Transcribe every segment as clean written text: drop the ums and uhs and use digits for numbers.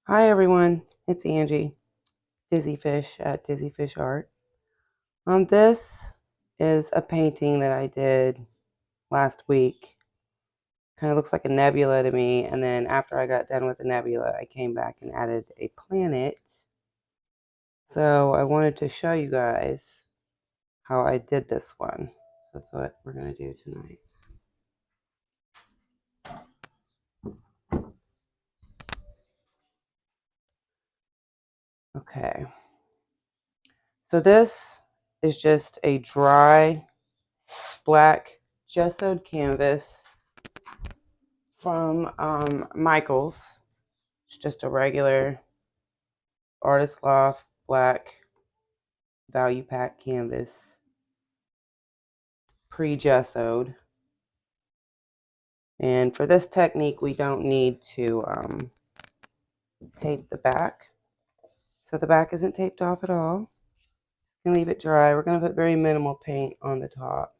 Hi everyone, it's Angie, Dizzyfish at DizzyfishArt. This is a painting that I did last week. Kind of looks like a nebula to me, and then after I got done with the nebula, I came back and added a planet. So I wanted to show you guys how I did this one. That's what we're going to do tonight. Okay, so this is just a dry black gessoed canvas from Michaels. It's just a regular Artist Loft black value pack canvas, pre-gessoed. And for this technique, we don't need to tape the back. So the back isn't taped off at all. You can leave it dry. We're going to put very minimal paint on the top.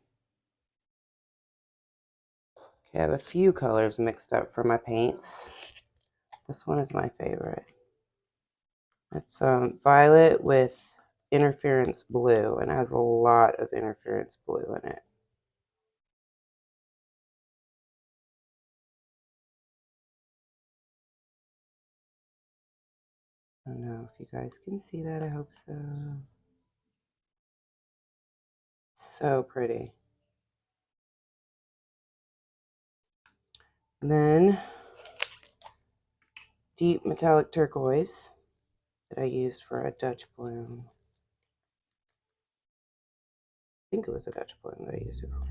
Okay, I have a few colors mixed up for my paints. This one is my favorite. It's violet with interference blue, and it has a lot of interference blue in it. I don't know if you guys can see that. I hope so. So pretty. And then deep metallic turquoise that I used for a Dutch bloom. I think it was a Dutch bloom that I used it for.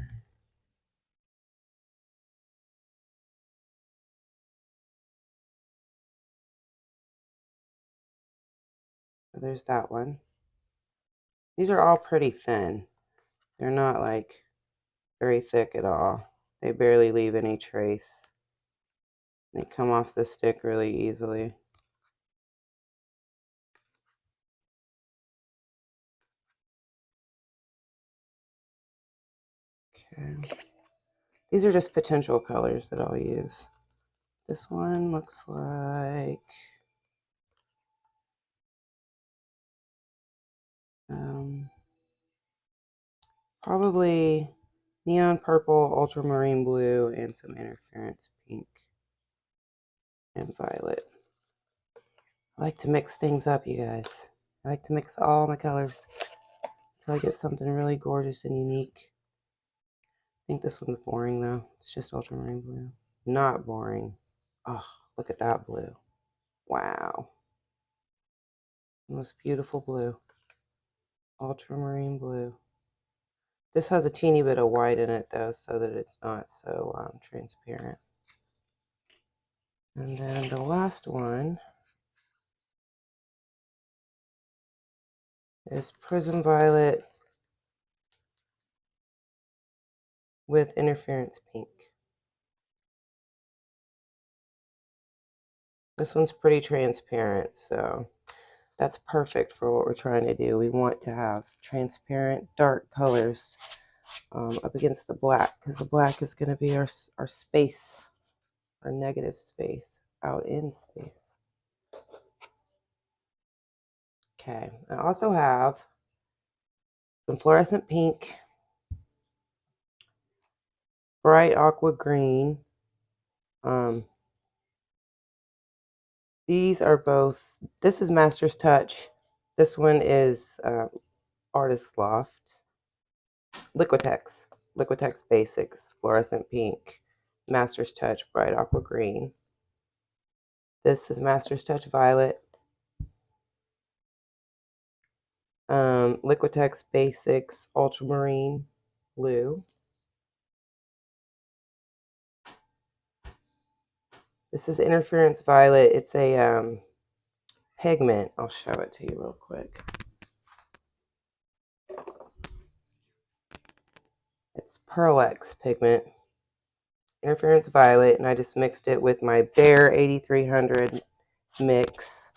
So there's that one. These are all pretty thin. They're not like very thick at all. They barely leave any trace. They come off the stick really easily. Okay. These are just potential colors that I'll use. This one looks like probably neon purple, ultramarine blue, and some interference pink and violet. I like to mix things up, you guys. I like to mix all my colors until I get something really gorgeous and unique. I think this one's boring though. It's just ultramarine blue. Not boring. Oh, look at that blue. Wow. Most beautiful blue. Ultramarine blue. This has a teeny bit of white in it though, so that it's not so transparent. And then the last one is Prism Violet with interference pink. This one's pretty transparent, so that's perfect for what we're trying to do. We want to have transparent, dark colors up against the black, because the black is going to be our space, our negative space out in space. Okay, I also have some fluorescent pink, bright aqua green. These are both, this is Master's Touch. This one is Artist Loft. Liquitex Basics, fluorescent pink. Master's Touch, bright aqua green. This is Master's Touch Violet. Liquitex Basics, ultramarine blue. This is Interference Violet. It's a pigment. I'll show it to you real quick. It's Pearlex pigment. Interference Violet, and I just mixed it with my Bare 8300 mix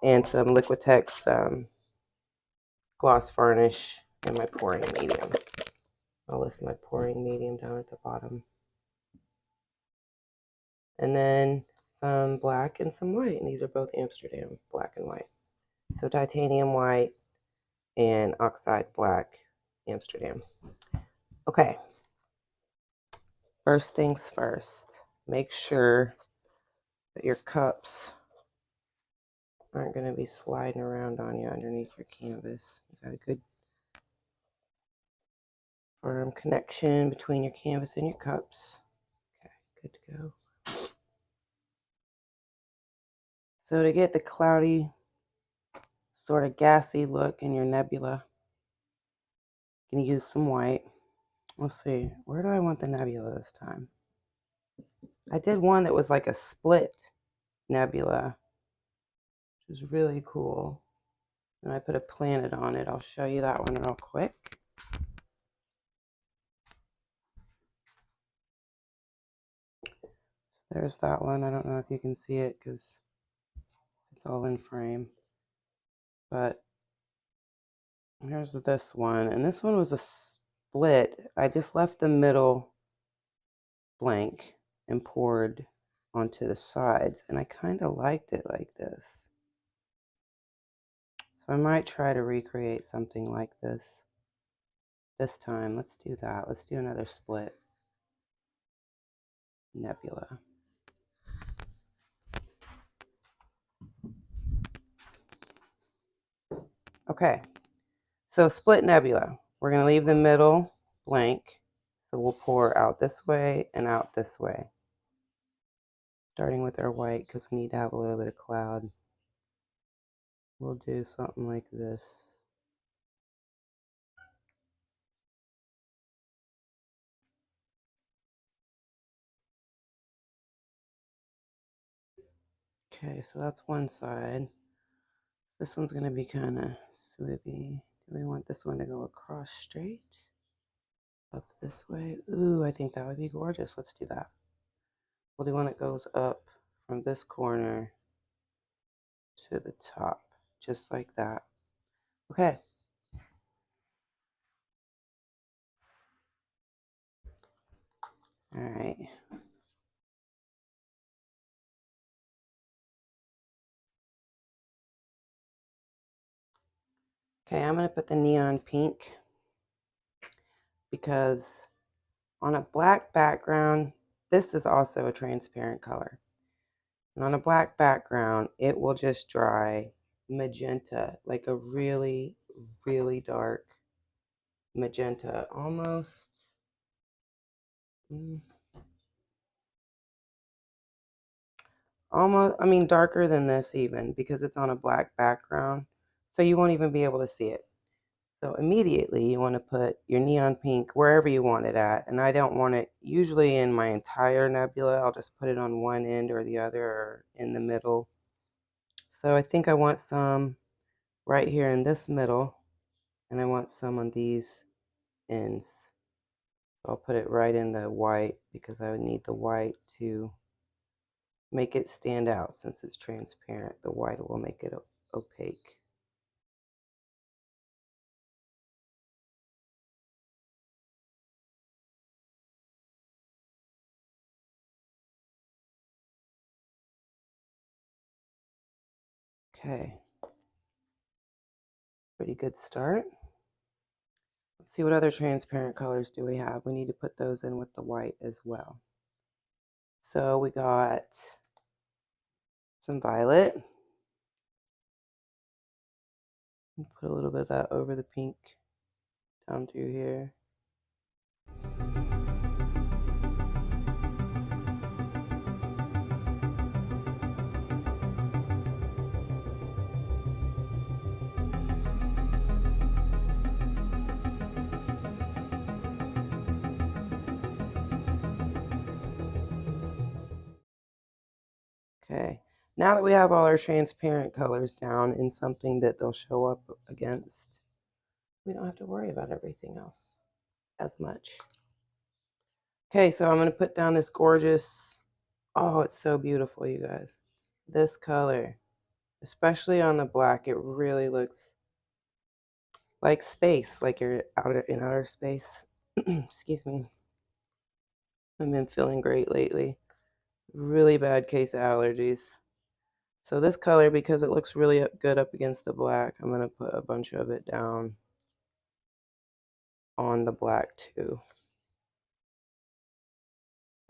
and some Liquitex Gloss Varnish and my pouring medium. I'll list my pouring medium down at the bottom. And then some black and some white, and these are both Amsterdam, black and white. So titanium white and oxide black, Amsterdam. Okay, first things first, make sure that your cups aren't going to be sliding around on you underneath your canvas. You got a good firm connection between your canvas and your cups. Okay, good to go. So to get the cloudy, sort of gassy look in your nebula, you can use some white. Let's see, where do I want the nebula this time? I did one that was like a split nebula, which is really cool. And I put a planet on it. I'll show you that one real quick. There's that one. I don't know if you can see it because it's all in frame. But here's this one. And this one was a split. I just left the middle blank and poured onto the sides. And I kind of liked it like this. So I might try to recreate something like this time. Let's do that. Let's do another split nebula. Okay, so split nebula. We're going to leave the middle blank. So we'll pour out this way and out this way. Starting with our white because we need to have a little bit of cloud. We'll do something like this. Okay, so that's one side. This one's going to be kind of swoopy. Do we want this one to go across straight? Up this way? Ooh, I think that would be gorgeous. Let's do that. We'll do one that goes up from this corner to the top, just like that. Okay. All right. Okay, I'm going to put the neon pink because on a black background, this is also a transparent color. And on a black background, it will just dry magenta, like a really, really dark magenta, almost. Almost, I mean, darker than this even because it's on a black background. So you won't even be able to see it. So immediately you want to put your neon pink wherever you want it at. And I don't want it usually in my entire nebula. I'll just put it on one end or the other or in the middle. So I think I want some right here in this middle. And I want some on these ends. So I'll put it right in the white because I would need the white to make it stand out since it's transparent. The white will make it opaque. Okay, pretty good start. Let's see what other transparent colors do we have. We need to put those in with the white as well. So we got some violet. Put a little bit of that over the pink down through here. Okay, now that we have all our transparent colors down in something that they'll show up against, we don't have to worry about everything else as much. Okay, so I'm going to put down this gorgeous, oh, it's so beautiful, you guys. This color, especially on the black, it really looks like space, like you're out in outer space. Excuse me. I've been feeling great lately. really bad case of allergies. So this color, because it looks really good up against the black, I'm going to put a bunch of it down on the black too.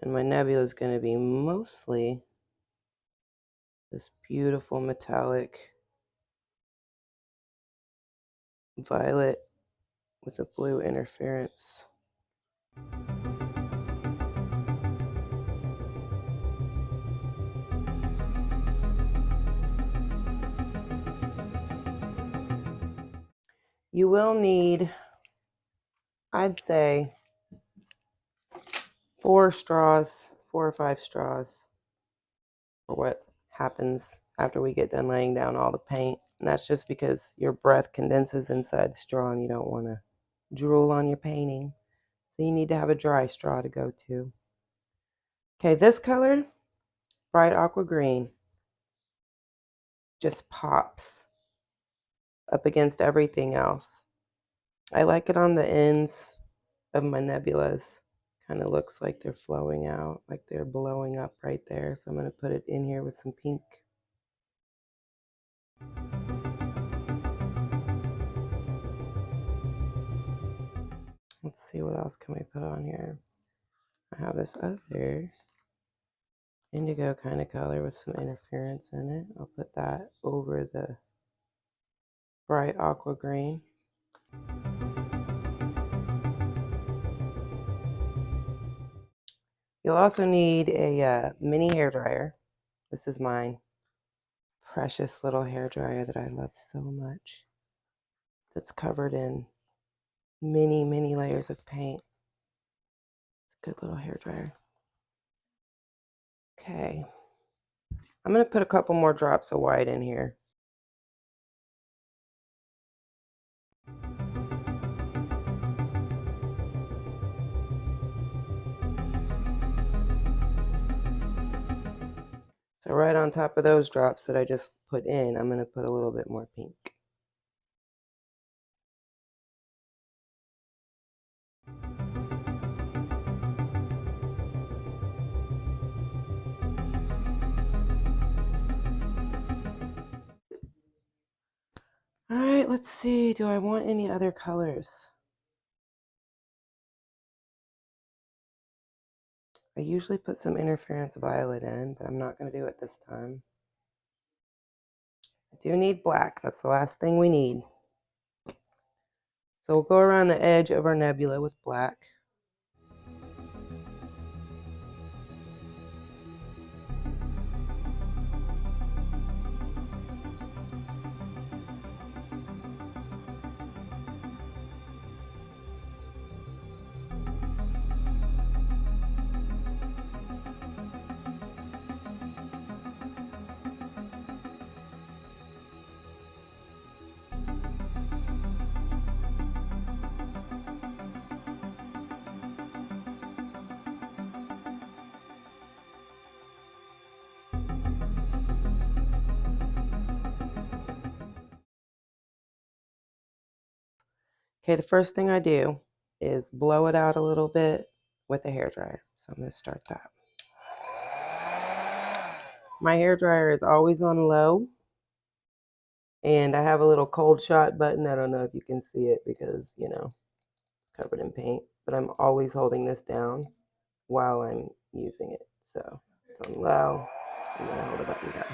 And my nebula is going to be mostly this beautiful metallic violet with a blue interference. You will need, I'd say, 4 or 5 straws for what happens after we get done laying down all the paint. And that's just because your breath condenses inside the straw and you don't want to drool on your painting. So you need to have a dry straw to go to. Okay, this color, bright aqua green, just pops up against everything else. I like it on the ends of my nebulas. Kind of looks like they're flowing out, like they're blowing up right there. So I'm going to put it in here with some pink. Let's see, what else can we put on here? I have this other indigo kind of color with some interference in it. I'll put that over the bright aqua green. You'll also need a mini hairdryer. This is mine. Precious little hairdryer that I love so much. That's covered in many, many layers of paint. It's a good little hairdryer. Okay. I'm going to put a couple more drops of white in here. So right on top of those drops that I just put in, I'm going to put a little bit more pink. All right, let's see. Do I want any other colors? I usually put some interference violet in, but I'm not going to do it this time. I do need black. That's the last thing we need. So we'll go around the edge of our nebula with black. Okay, the first thing I do is blow it out a little bit with a hairdryer. So I'm going to start that. My hairdryer is always on low, and I have a little cold shot button. I don't know if you can see it because, you know, it's covered in paint, but I'm always holding this down while I'm using it. So it's on low, and then I hold the button down.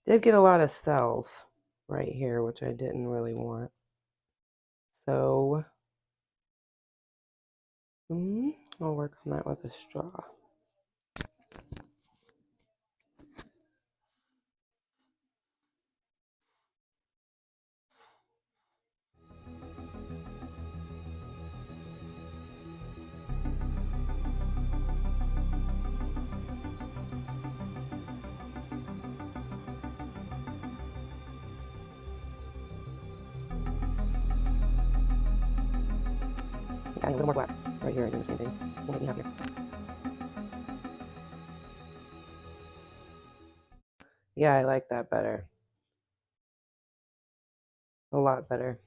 Did get a lot of cells right here, which I didn't really want. So I'll work on that with a straw. adding a little more black right here and doing the same thing. Will make me happier. Yeah, I like that better. A lot better.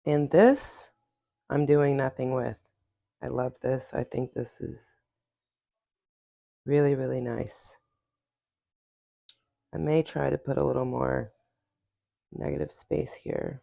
And this, I'm doing nothing with. I love this. I think this is really, really nice. I may try to put a little more negative space here.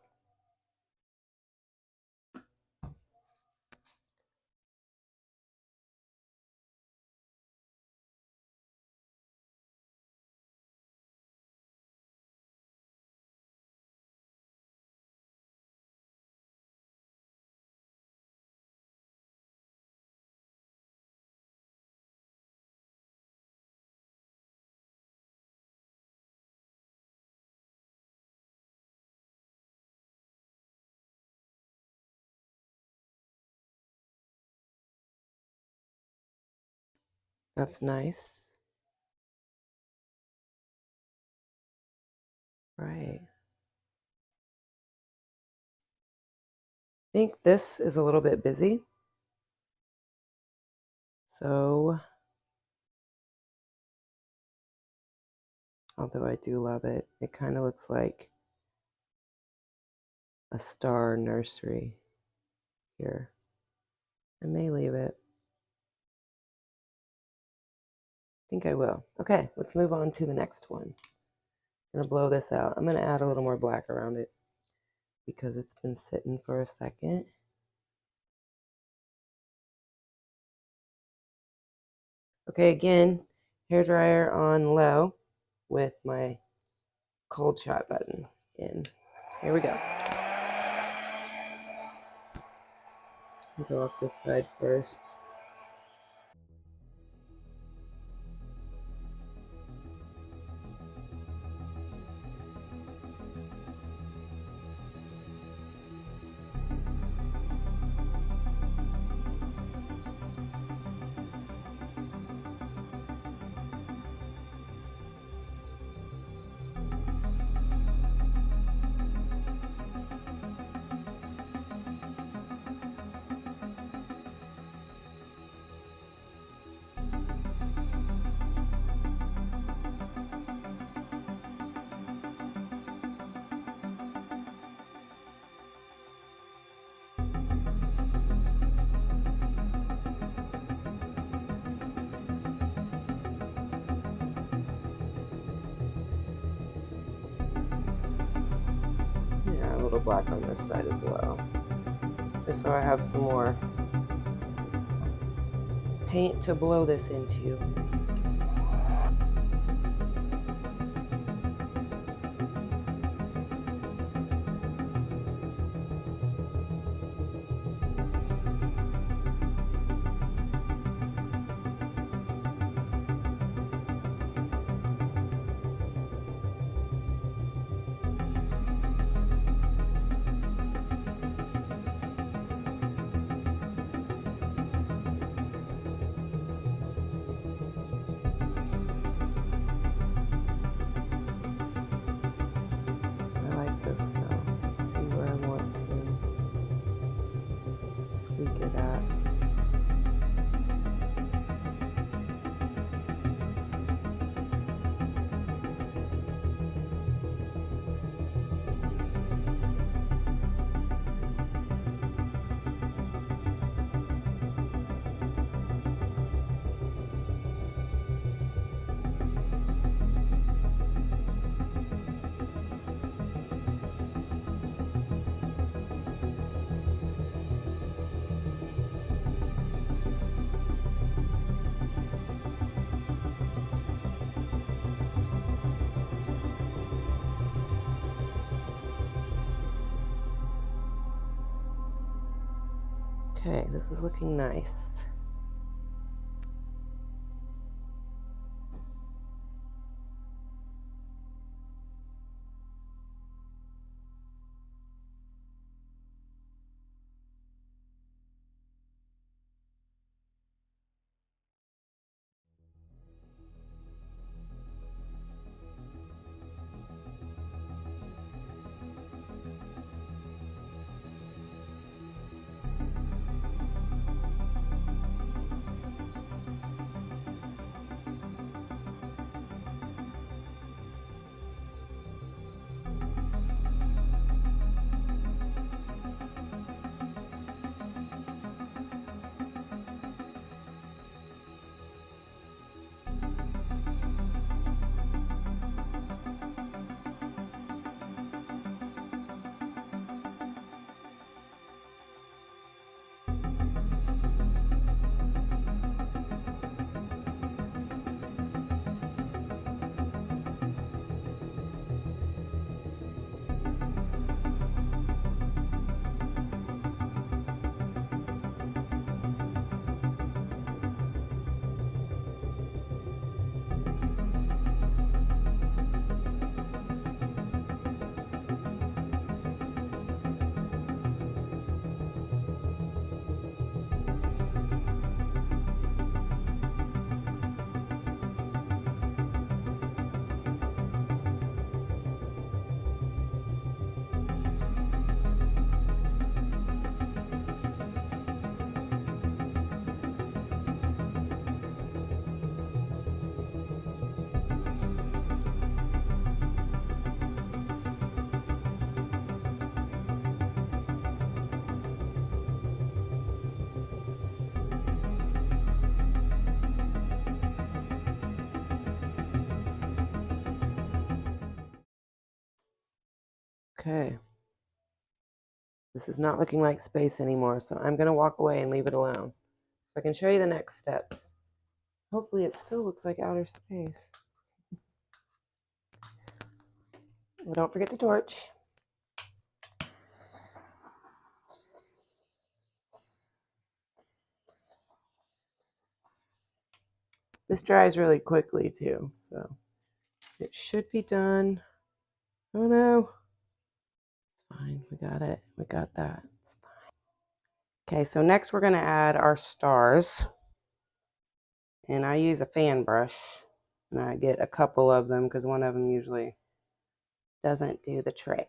That's nice. Right. I think this is a little bit busy. So, although I do love it, it kind of looks like a star nursery here. I may leave it. I think I will. Okay, let's move on to the next one. I'm gonna blow this out. I'm gonna add a little more black around it because it's been sitting for a second. Okay, again, hairdryer on low with my cold shot button in. Here we go. Go off this side first. Yeah, a little black on this side as well. Just so I have some more paint to blow this into. Okay, this is looking nice. Okay. This is not looking like space anymore, so I'm going to walk away and leave it alone. So I can show you the next steps. Hopefully it still looks like outer space. Well, don't forget the torch. This dries really quickly too, so it should be done. Oh no. Fine, we got it. We got that. It's fine. Okay, so next we're going to add our stars. And I use a fan brush. And I get a couple of them because one of them usually doesn't do the trick.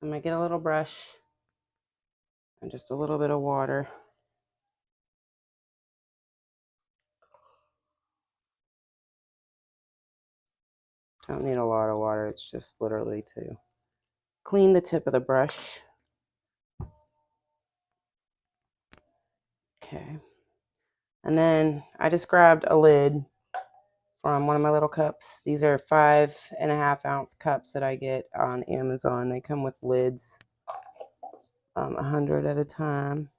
I'm going to get a little brush and just a little bit of water. Don't need a lot of water, it's just literally to clean the tip of the brush. Okay. And then I just grabbed a lid from one of my little cups. These are 5.5 ounce cups that I get on Amazon. They come with lids, 100 at a time.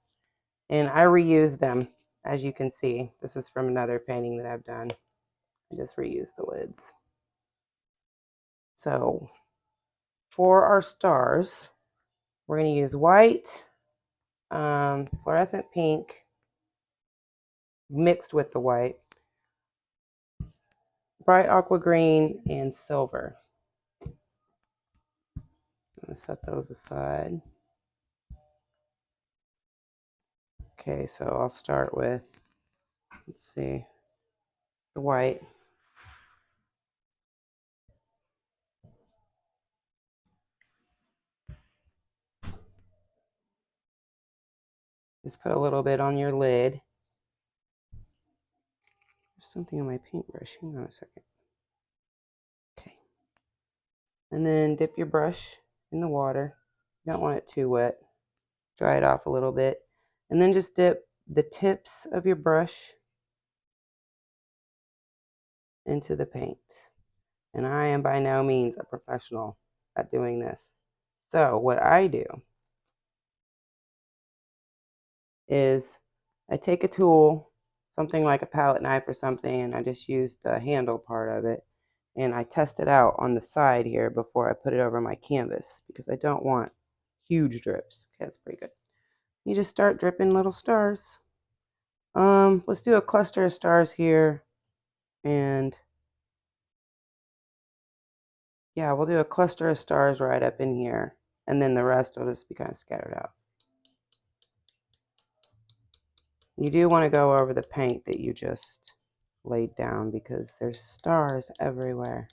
And I reuse them. as you can see, this is from another painting that I've done. I just reused the lids. So for our stars, we're going to use white, fluorescent pink mixed with the white, bright aqua green, and silver. I'm going to set those aside. Okay, so I'll start with, let's see, the white. Just put a little bit on your lid. There's something on my paintbrush. Hang on a second. Okay. And then dip your brush in the water. You don't want it too wet. Dry it off a little bit. And then just dip the tips of your brush into the paint. And I am by no means a professional at doing this. So what I do is I take a tool, something like a palette knife or something, and I just use the handle part of it, and I test it out on the side here before I put it over my canvas because I don't want huge drips. Okay, that's pretty good. You just start dripping little stars. Let's do a cluster of stars here, and yeah, we'll do a cluster of stars right up in here, and then the rest will just be kind of scattered out. You do want to go over the paint that you just laid down because there's stars everywhere.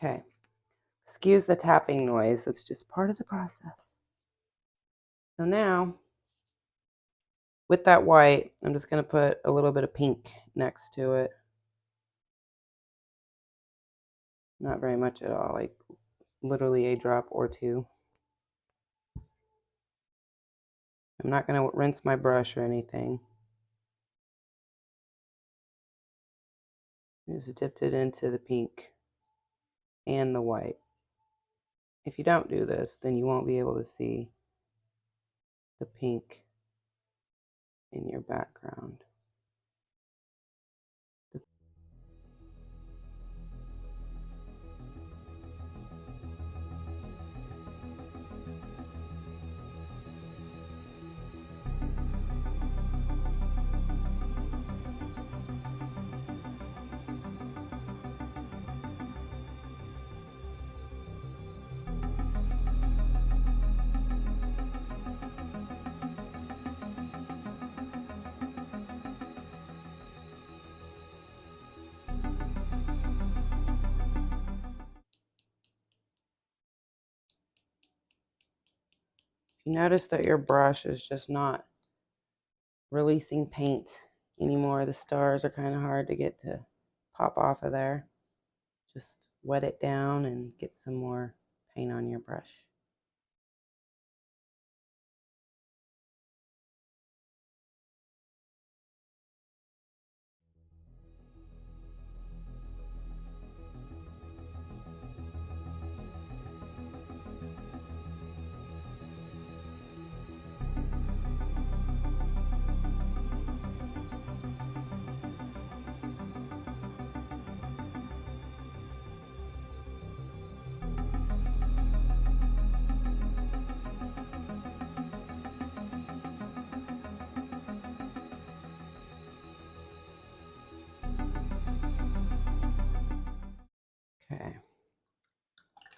Okay, excuse the tapping noise, that's just part of the process. So now, with that white, I'm just going to put a little bit of pink next to it. Not very much at all, like literally a drop or two. I'm not going to rinse my brush or anything. I just dipped it into the pink and the white. If you don't do this, then you won't be able to see the pink in your background. You notice that your brush is just not releasing paint anymore. The stars are kind of hard to get to pop off of there. Just wet it down and get some more paint on your brush.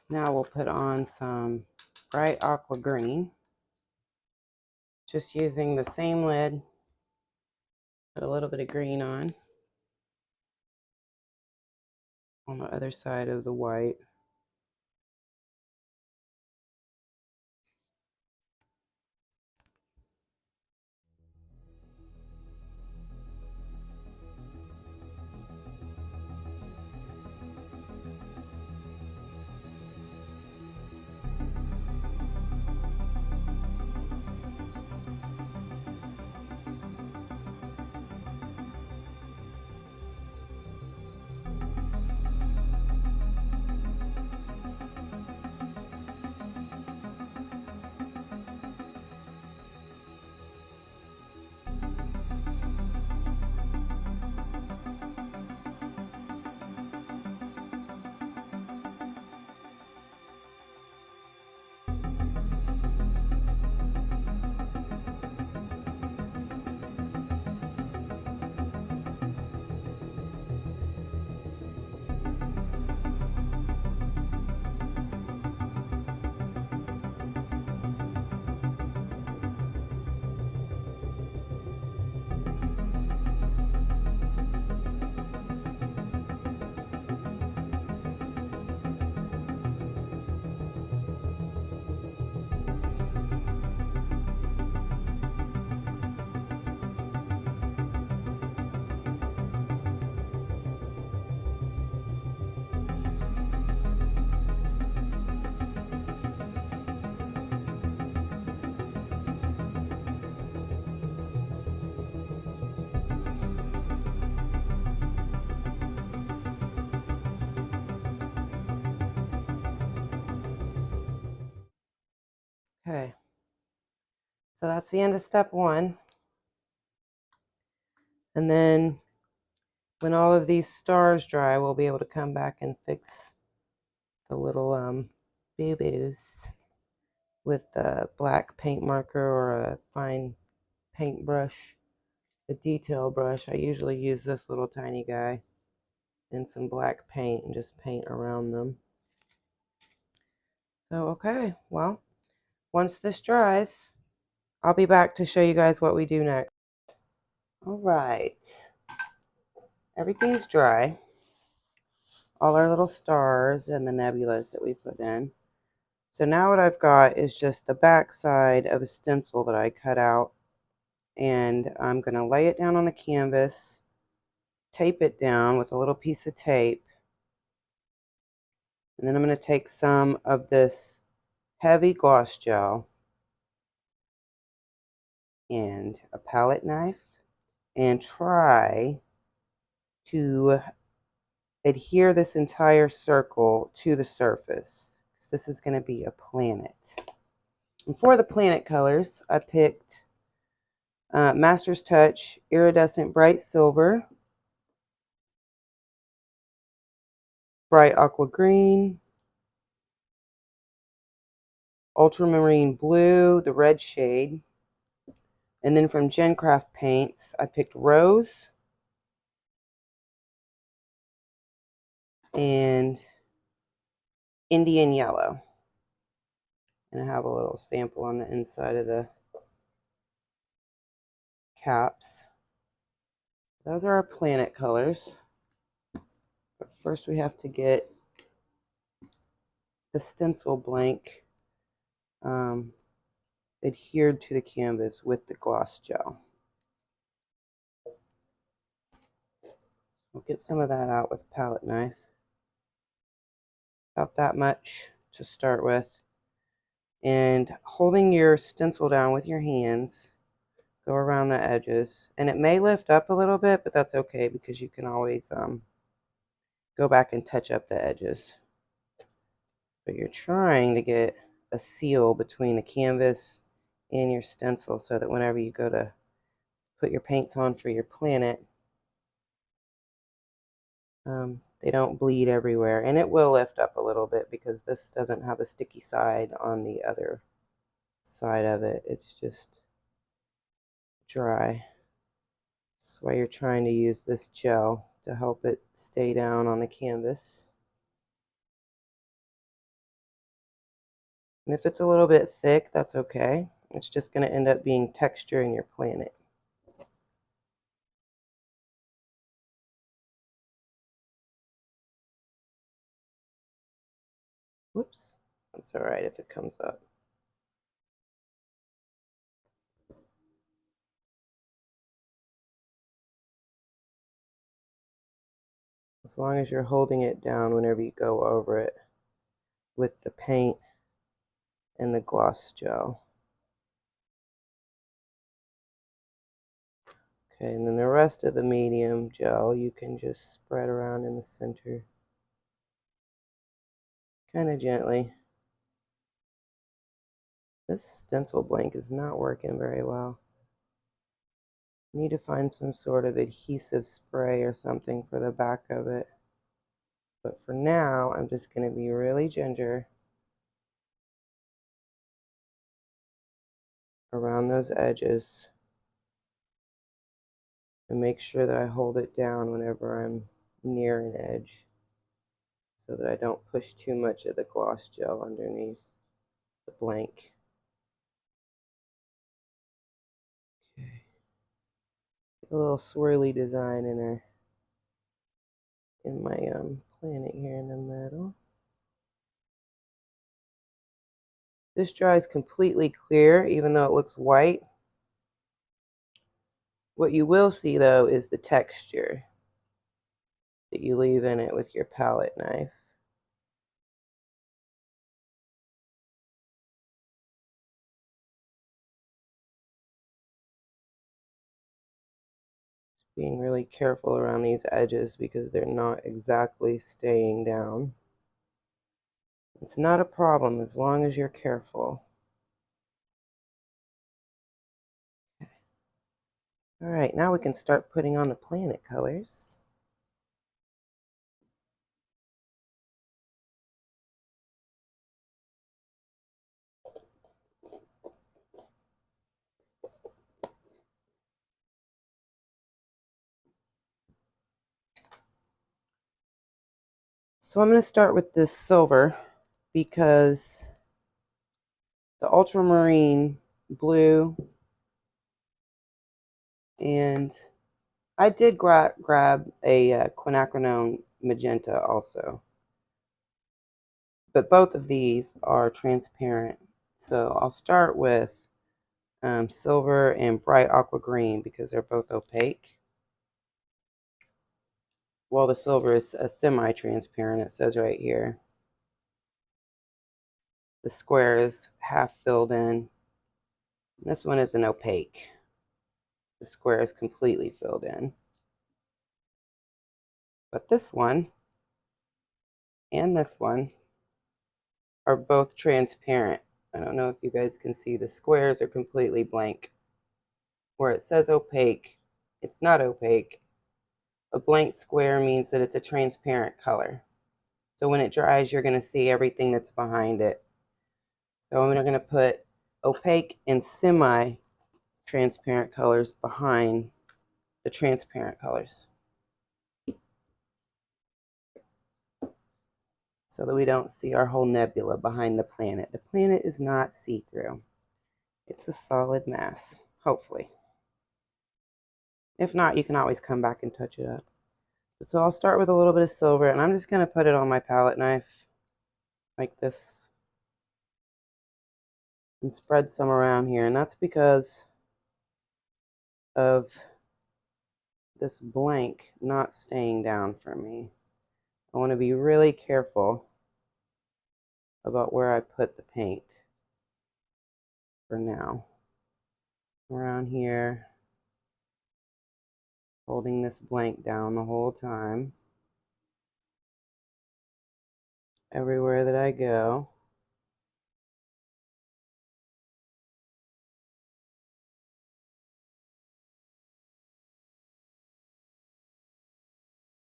Now we'll put on some bright aqua green. Just using the same lid, put a little bit of green on the other side of the white. Okay, so that's the end of step one. And then when all of these stars dry, we'll be able to come back and fix the little boo-boos with a black paint marker or a fine paintbrush, a detail brush. I usually use this little tiny guy and some black paint and just paint around them. So, okay, well, once this dries, I'll be back to show you guys what we do next. All right, everything's dry. All our little stars and the nebulas that we put in. So now what I've got is just the back side of a stencil that I cut out, and I'm going to lay it down on the canvas, tape it down with a little piece of tape, and then I'm going to take some of this heavy gloss gel and a palette knife and try to adhere this entire circle to the surface. This is going to be a planet. And for the planet colors, I picked Master's Touch Iridescent Bright Silver, Bright Aqua Green, Ultramarine Blue, the red shade, and then from GenCraft Paints, I picked Rose and Indian Yellow. And I have a little sample on the inside of the caps. Those are our planet colors. But first we have to get the stencil blank adhered to the canvas with the gloss gel. We'll get some of that out with a palette knife. About that much to start with. And holding your stencil down with your hands, go around the edges. And it may lift up a little bit, but that's okay because you can always go back and touch up the edges. But you're trying to get a seal between the canvas and your stencil so that whenever you go to put your paints on for your planet, they don't bleed everywhere. And it will lift up a little bit because this doesn't have a sticky side on the other side of it. It's just dry. That's why you're trying to use this gel to help it stay down on the canvas. And if it's a little bit thick, that's okay. It's just going to end up being texture in your planet. Whoops. That's all right if it comes up. As long as you're holding it down whenever you go over it with the paint and the gloss gel. Okay, and then the rest of the medium gel you can just spread around in the center. Kind of gently. This stencil blank is not working very well. I need to find some sort of adhesive spray or something for the back of it. But for now, I'm just going to be really ginger around those edges and make sure that I hold it down whenever I'm near an edge so that I don't push too much of the gloss gel underneath the blank. Okay. A little swirly design in my planet here in the middle. This dries completely clear, even though it looks white. What you will see, though, is the texture that you leave in it with your palette knife. Just being really careful around these edges because they're not exactly staying down. It's not a problem as long as you're careful. Okay. All right, now we can start putting on the planet colors. So I'm going to start with this silver because the ultramarine blue, and I did grab a quinacridone magenta also. But both of these are transparent. So I'll start with silver and bright aqua green because they're both opaque. Well, the silver is a semi-transparent, it says right here. The square is half filled in. This one is an opaque. The square is completely filled in. But this one and this one are both transparent. I don't know if you guys can see, the squares are completely blank. Where it says opaque, it's not opaque. A blank square means that it's a transparent color. So when it dries, you're going to see everything that's behind it. So I'm going to put opaque and semi-transparent colors behind the transparent colors, so that we don't see our whole nebula behind the planet. The planet is not see-through. It's a solid mass, hopefully. If not, you can always come back and touch it up. So I'll start with a little bit of silver, and I'm just going to put it on my palette knife like this and spread some around here. And that's because of this blank not staying down for me. I want to be really careful about where I put the paint for now. Around here, holding this blank down the whole time. Everywhere that I go.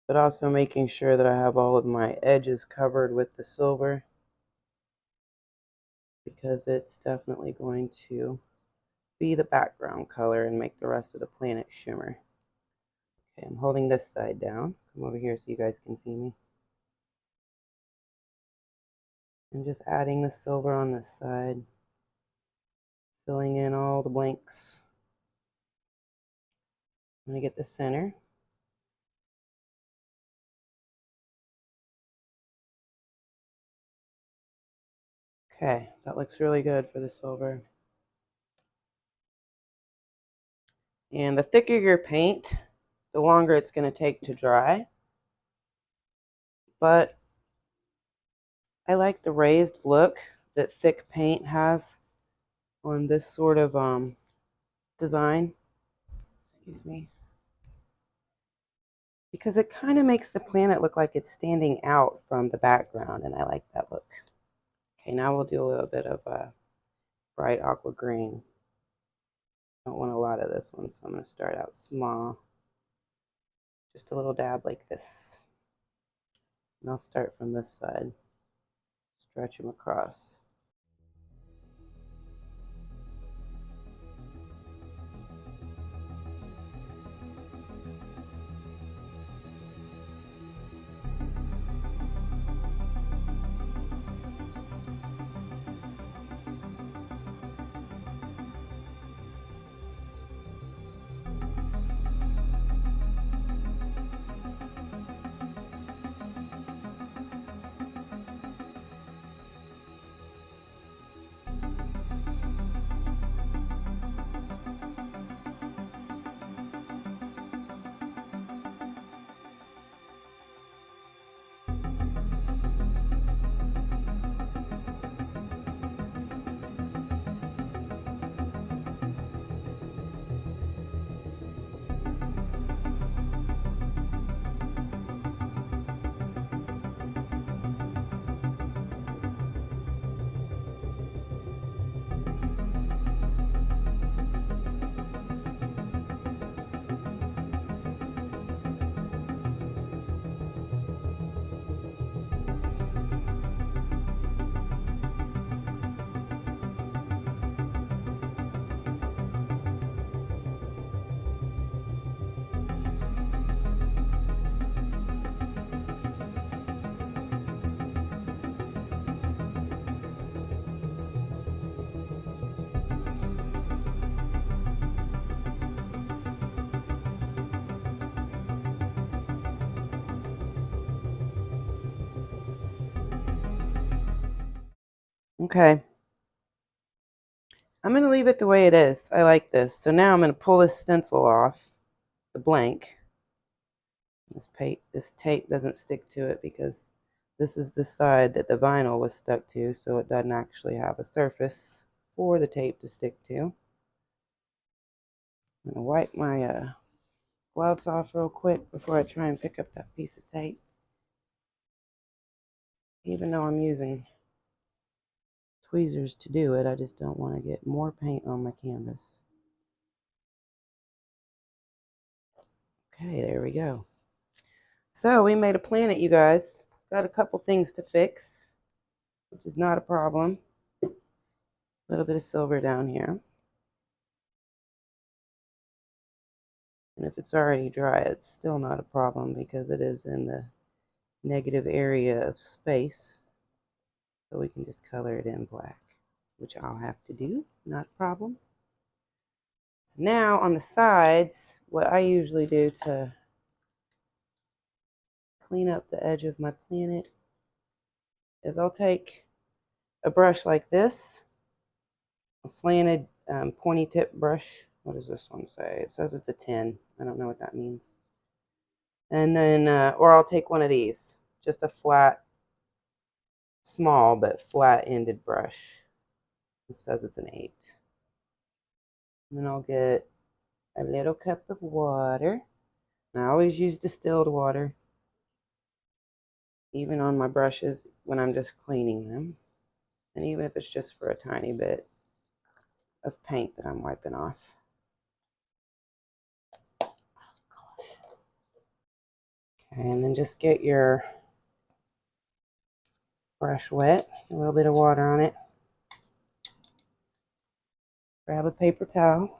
But also making sure that I have all of my edges covered with the silver, because it's definitely going to be the background color and make the rest of the planet shimmer. Okay, I'm holding this side down. Come over here so you guys can see me. And just adding the silver on this side, filling in all the blanks. I'm going to get the center. Okay, that looks really good for the silver. And the thicker your paint, the longer it's going to take to dry. But I like the raised look that thick paint has on this sort of design. Excuse me. Because it kind of makes the planet look like it's standing out from the background, and I like that look. Okay, now we'll do a little bit of a bright aqua green. I don't want a lot of this one, so I'm going to start out small. Just a little dab like this. And I'll start from this side. Stretch them across. Okay. I'm going to leave it the way it is. I like this. So now I'm going to pull this stencil off, the blank. This tape doesn't stick to it because this is the side that the vinyl was stuck to, so it doesn't actually have a surface for the tape to stick to. I'm going to wipe my gloves off real quick before I try and pick up that piece of tape. Even though I'm using tweezers to do it, I just don't want to get more paint on my canvas. Okay, there we go. So we made a planet, you guys. Got a couple things to fix, which is not a problem. A little bit of silver down here. And if it's already dry, it's still not a problem because it is in the negative area of space. So we can just color it in black, which I'll have to do, not a problem. So now on the sides, what I usually do to clean up the edge of my planet is I'll take a brush like this, a slanted pointy tip brush. What does this one say? It says it's a 10. I don't know what that means. And then, or I'll take one of these, just a flat, small but flat-ended brush. It says it's an 8. And then I'll get a little cup of water. And I always use distilled water, even on my brushes when I'm just cleaning them. And even if it's just for a tiny bit of paint that I'm wiping off. Okay, and then just get your brush wet, a little bit of water on it. Grab a paper towel.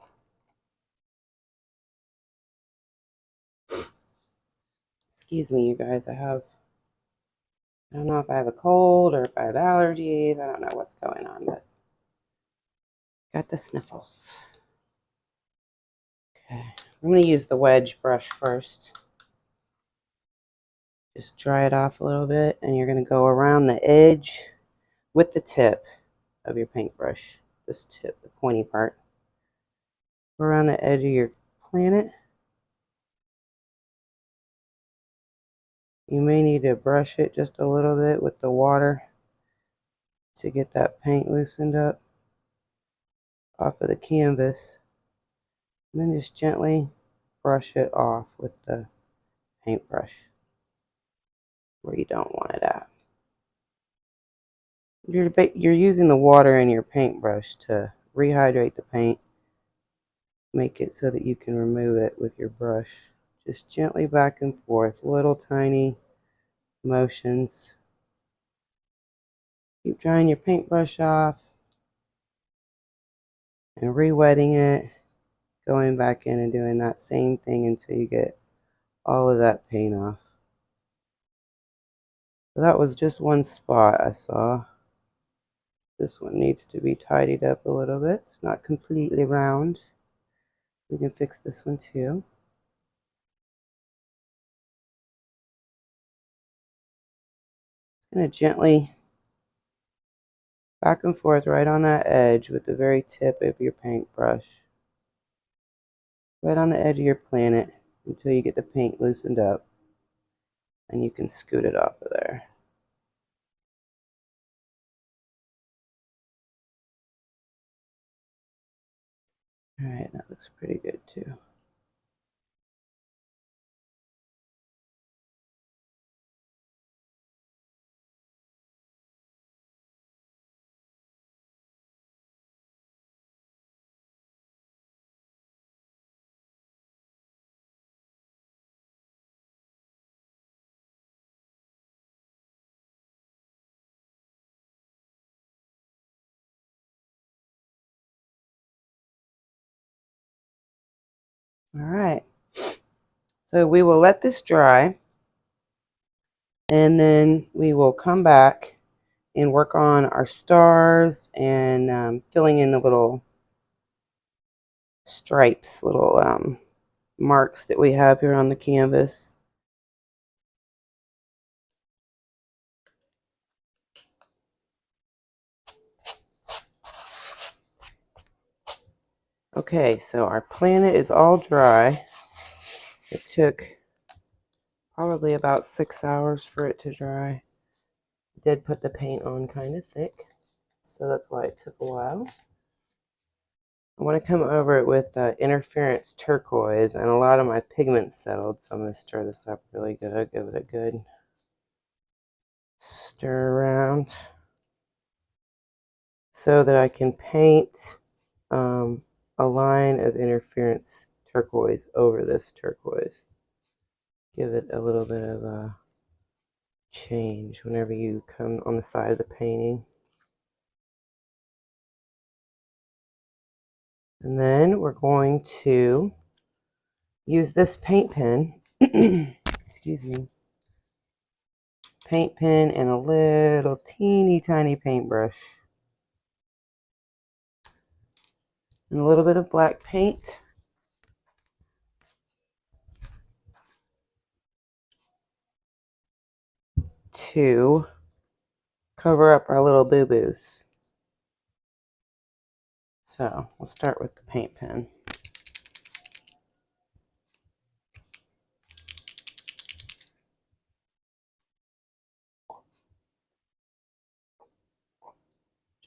Excuse me, you guys, I have I don't know if I have a cold or if I have allergies. I don't know what's going on, but got the sniffles. Okay, I'm going to use the wedge brush first. Just dry it off a little bit, and you're going to go around the edge with the tip of your paintbrush. This tip, the pointy part. Around the edge of your planet. You may need to brush it just a little bit with the water to get that paint loosened up off of the canvas. And then just gently brush it off with the paintbrush where you don't want it at. You're using the water in your paintbrush to rehydrate the paint, make it so that you can remove it with your brush. Just gently back and forth, little tiny motions. Keep drying your paintbrush off and re-wetting it, going back in and doing that same thing until you get all of that paint off. So that was just one spot I saw. This one needs to be tidied up a little bit. It's not completely round. We can fix this one too. I'm going to gently back and forth right on that edge with the very tip of your paintbrush. Right on the edge of your planet until you get the paint loosened up and you can scoot it off of there. Alright, that looks pretty good too. Alright, so we will let this dry and then we will come back and work on our stars and filling in the little stripes, little marks that we have here on the canvas. Okay, so our planet is all dry. It took probably about 6 hours for it to dry. I did put the paint on kind of thick, so that's why it took a while. I want to come over it with interference turquoise, and a lot of my pigments settled, so I'm going to stir this up really good. Give it a good stir around so that I can paint a line of interference turquoise over this turquoise. Give it a little bit of a change whenever you come on the side of the painting. And then we're going to use this paint pen, excuse me, paint pen and a little teeny tiny paintbrush. And a little bit of black paint. To cover up our little boo-boos. So we'll start with the paint pen.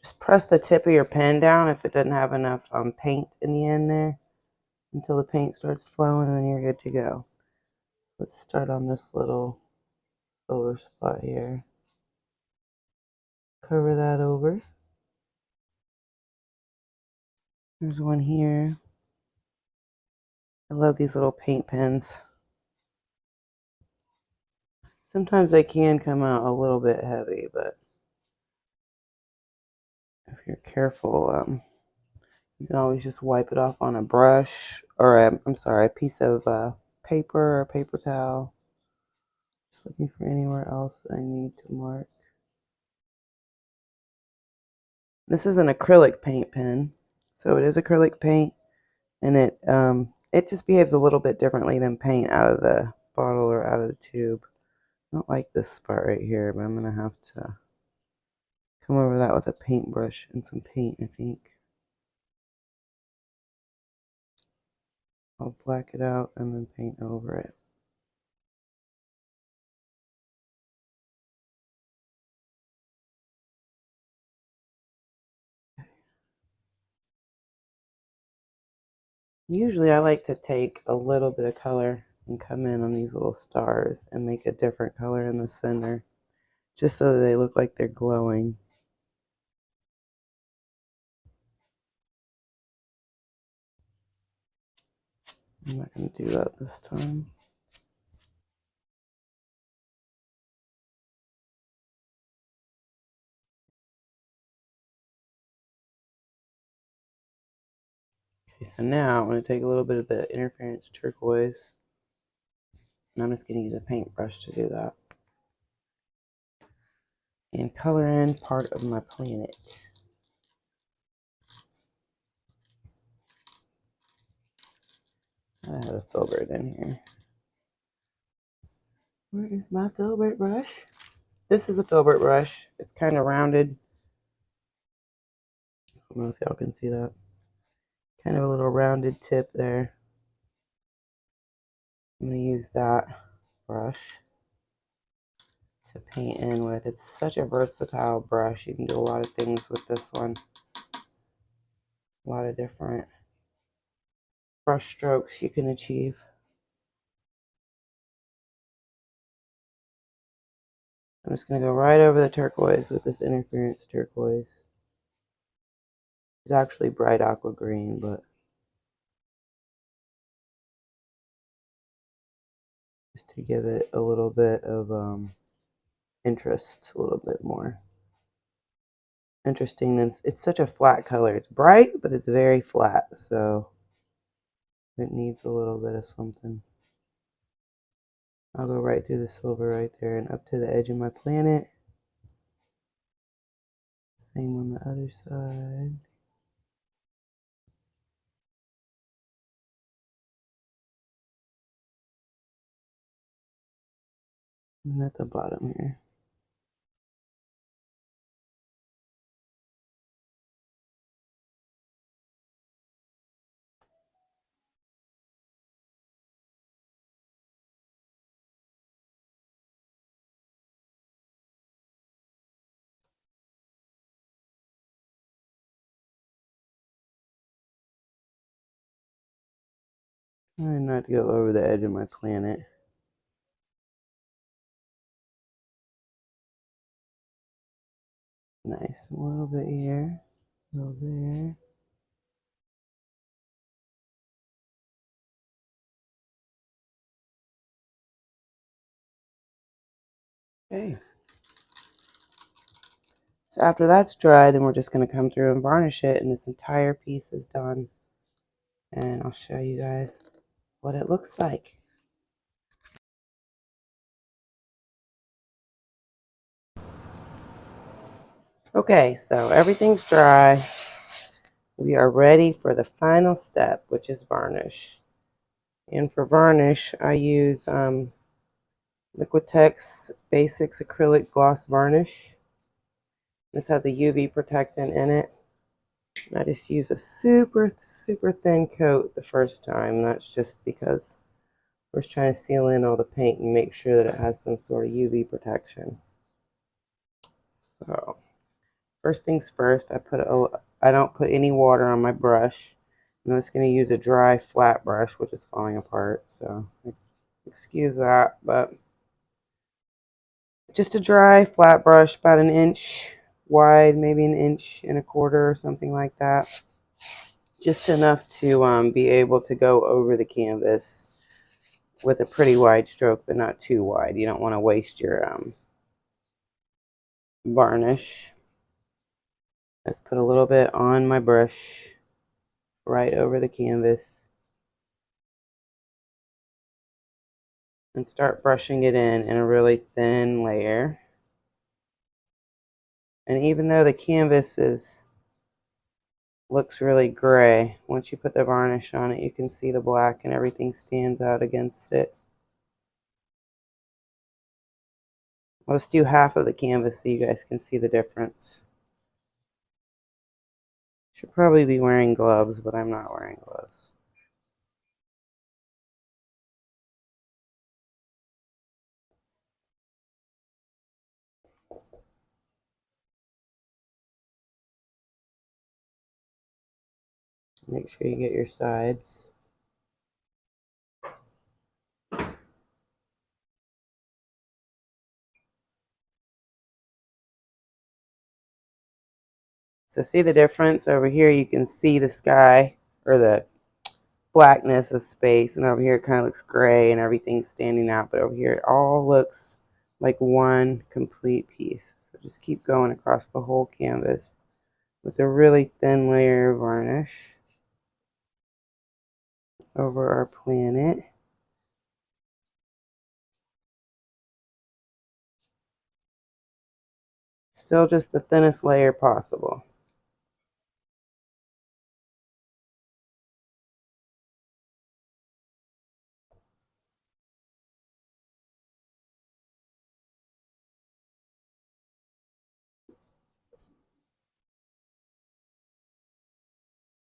Just press the tip of your pen down if it doesn't have enough paint in the end there until the paint starts flowing, and then you're good to go. Let's start on this little silver spot here. Cover that over. There's one here. I love these little paint pens. Sometimes they can come out a little bit heavy, but if you're careful, you can always just wipe it off on a brush or a piece of paper or paper towel. Just looking for anywhere else that I need to mark. This is an acrylic paint pen, so it is acrylic paint, and it just behaves a little bit differently than paint out of the bottle or out of the tube. I don't like this spot right here, but I'm gonna have to come over that with a paintbrush and some paint, I think. I'll black it out and then paint over it. Usually I like to take a little bit of color and come in on these little stars and make a different color in the center, just so that they look like they're glowing. I'm not going to do that this time. Okay, so now I'm going to take a little bit of the interference turquoise, and I'm just going to use a paintbrush to do that. And color in part of my planet. I have a filbert in here. Where is my filbert brush? This is a filbert brush. It's kind of rounded. I don't know if y'all can see that. Kind of a little rounded tip there. I'm going to use that brush to paint in with. It's such a versatile brush. You can do a lot of things with this one. A lot of different brush strokes you can achieve. I'm just going to go right over the turquoise with this interference turquoise. It's actually bright aqua green, but just to give it a little bit of interest, a little bit more interesting. Than it's such a flat color. It's bright, but it's very flat, so it needs a little bit of something. I'll go right through the silver right there and up to the edge of my planet. Same on the other side. And at the bottom here. Try not to go over the edge of my planet. Nice. A little bit here. A little there. Okay. So after that's dry, then we're just going to come through and varnish it, and this entire piece is done. And I'll show you guys what it looks like. Okay, so everything's dry. We are ready for the final step, which is varnish. And for varnish, I use Liquitex Basics Acrylic Gloss Varnish. This has a UV protectant in it. I just use a super, super thin coat the first time. That's just because we're just trying to seal in all the paint and make sure that it has some sort of UV protection. So, first things first, I don't put any water on my brush. I'm just going to use a dry, flat brush, which is falling apart. So, excuse that, but just a dry, flat brush, about an inch wide, maybe an inch and a quarter or something like that. Just enough to be able to go over the canvas with a pretty wide stroke, but not too wide. You don't want to waste your varnish. Let's put a little bit on my brush right over the canvas. and start brushing it in a really thin layer. And even though the canvas looks really gray, once you put the varnish on it, you can see the black and everything stands out against it. Let's do half of the canvas so you guys can see the difference. Should probably be wearing gloves, but I'm not wearing gloves. Make sure you get your sides. So see the difference? Over here you can see the sky, or the blackness of space, and over here it kind of looks gray and everything's standing out, but over here it all looks like one complete piece. So just keep going across the whole canvas with a really thin layer of varnish over our planet. Still just the thinnest layer possible.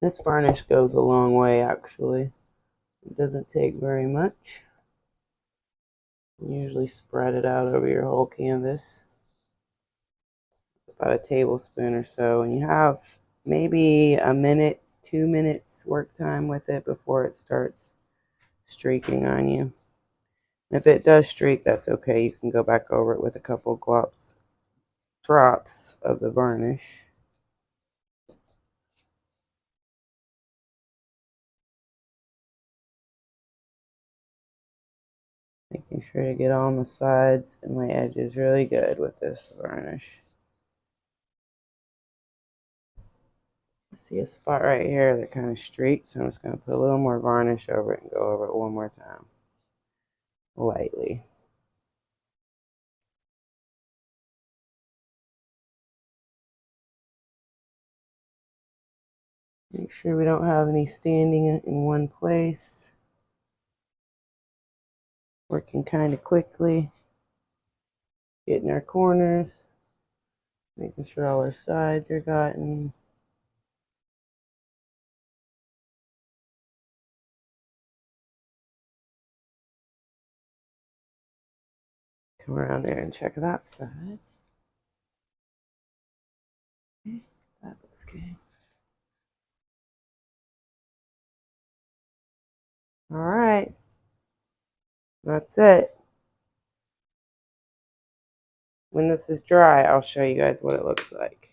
This varnish goes a long way, actually. It doesn't take very much. You usually spread it out over your whole canvas. About a tablespoon or so, and you have maybe a minute, 2 minutes work time with it before it starts streaking on you. And if it does streak, that's okay. You can go back over it with a couple drops of the varnish. Making sure to get on the sides and my edges really good with this varnish. I see a spot right here that kind of streaked, so I'm just going to put a little more varnish over it and go over it one more time, lightly. Make sure we don't have any standing in one place. Working kind of quickly, getting our corners, making sure all our sides are gotten. Come around there and check that side. Okay, that looks good. All right, that's it. When this is dry, I'll show you guys what it looks like.